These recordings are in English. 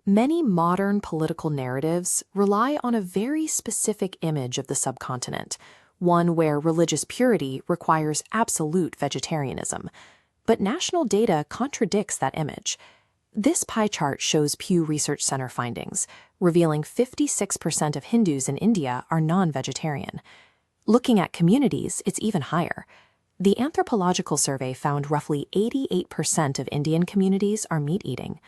Many modern political narratives rely on a very specific image of the subcontinent, one where religious purity requires absolute vegetarianism. But national data contradicts that image. This pie chart shows Pew Research Center findings, revealing 56% of Hindus in India are non-vegetarian. Looking at communities, it's even higher. The anthropological survey found roughly 88% of Indian communities are meat-eating.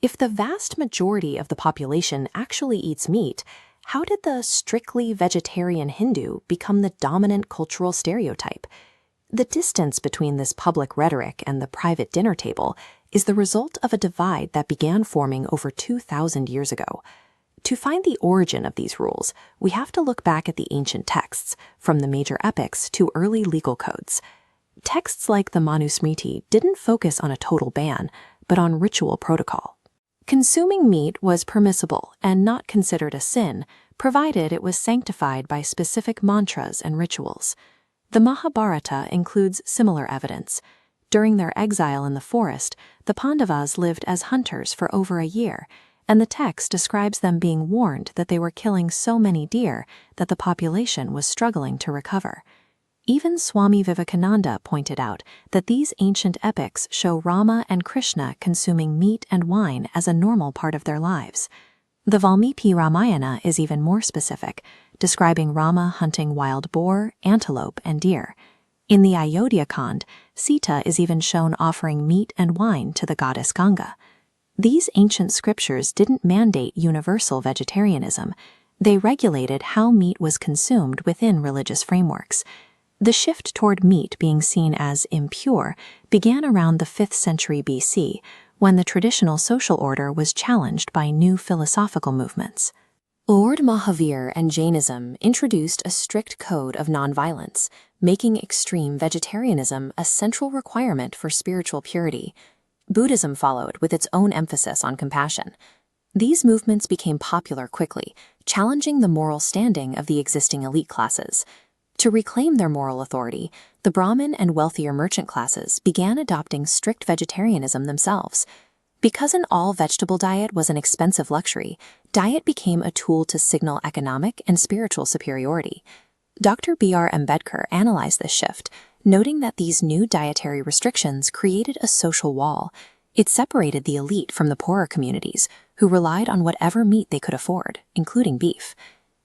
If the vast majority of the population actually eats meat, how did the strictly vegetarian Hindu become the dominant cultural stereotype? The distance between this public rhetoric and the private dinner table is the result of a divide that began forming over 2,000 years ago. To find the origin of these rules, we have to look back at the ancient texts, from the major epics to early legal codes. Texts like the Manusmriti didn't focus on a total ban, but on ritual protocol. Consuming meat was permissible and not considered a sin, provided it was sanctified by specific mantras and rituals. The Mahabharata includes similar evidence. During their exile in the forest, the Pandavas lived as hunters for over a year, and the text describes them being warned that they were killing so many deer that the population was struggling to recover. Even Swami Vivekananda pointed out that these ancient epics show Rama and Krishna consuming meat and wine as a normal part of their lives. The Valmiki Ramayana is even more specific, describing Rama hunting wild boar, antelope, and deer. In the Ayodhya Kand, Sita is even shown offering meat and wine to the goddess Ganga. These ancient scriptures didn't mandate universal vegetarianism. They regulated how meat was consumed within religious frameworks. The shift toward meat being seen as impure began around the 5th century BC, when the traditional social order was challenged by new philosophical movements. Lord Mahavir and Jainism introduced a strict code of nonviolence, making extreme vegetarianism a central requirement for spiritual purity. Buddhism followed with its own emphasis on compassion. These movements became popular quickly, challenging the moral standing of the existing elite classes. To reclaim their moral authority, the Brahmin and wealthier merchant classes began adopting strict vegetarianism themselves. Because an all-vegetable diet was an expensive luxury, diet became a tool to signal economic and spiritual superiority. Dr. B.R. Ambedkar analyzed this shift, noting that these new dietary restrictions created a social wall. It separated the elite from the poorer communities, who relied on whatever meat they could afford, including beef.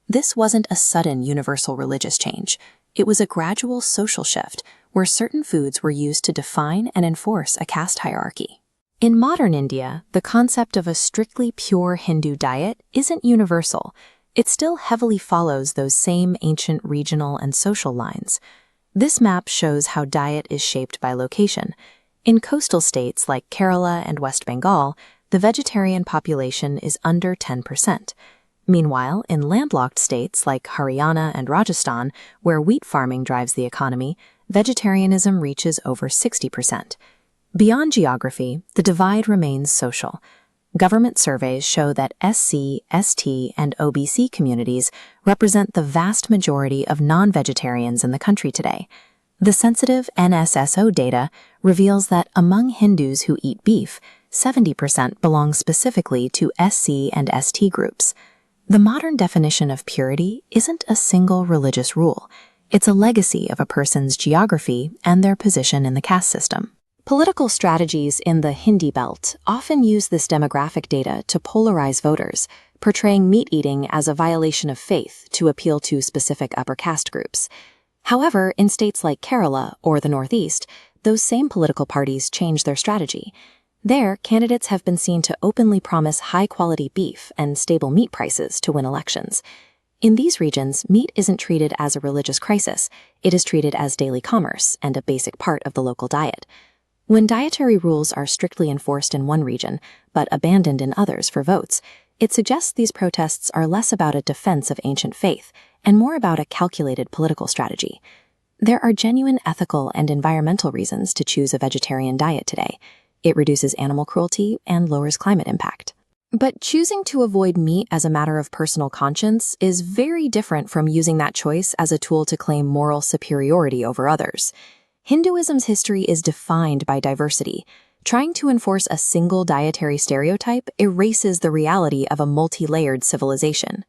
This wasn't a sudden universal religious change. It was a gradual social shift where certain foods were used to define and enforce a caste hierarchy. In modern India, the concept of a strictly pure Hindu diet isn't universal. It still heavily follows those same ancient regional and social lines. This map shows how diet is shaped by location. In coastal states like Kerala and West Bengal, the vegetarian population is under 10%. Meanwhile, in landlocked states like Haryana and Rajasthan, where wheat farming drives the economy, vegetarianism reaches over 60%. Beyond geography, the divide remains social. Government surveys show that SC, ST, and OBC communities represent the vast majority of non-vegetarians in the country today. The sensitive NSSO data reveals that among Hindus who eat beef, 70% belong specifically to SC and ST groups. The modern definition of purity isn't a single religious rule. It's a legacy of a person's geography and their position in the caste system. Political strategies in the Hindi belt often use this demographic data to polarize voters, portraying meat eating as a violation of faith to appeal to specific upper caste groups. However, in states like Kerala or the Northeast, those same political parties change their strategy. There, candidates have been seen to openly promise high-quality beef and stable meat prices to win elections. In these regions, meat isn't treated as a religious crisis. It is treated as daily commerce and a basic part of the local diet. When dietary rules are strictly enforced in one region, but abandoned in others for votes, it suggests these protests are less about a defense of ancient faith and more about a calculated political strategy. There are genuine ethical and environmental reasons to choose a vegetarian diet today. It reduces animal cruelty and lowers climate impact. But choosing to avoid meat as a matter of personal conscience is very different from using that choice as a tool to claim moral superiority over others. Hinduism's history is defined by diversity. Trying to enforce a single dietary stereotype erases the reality of a multi-layered civilization.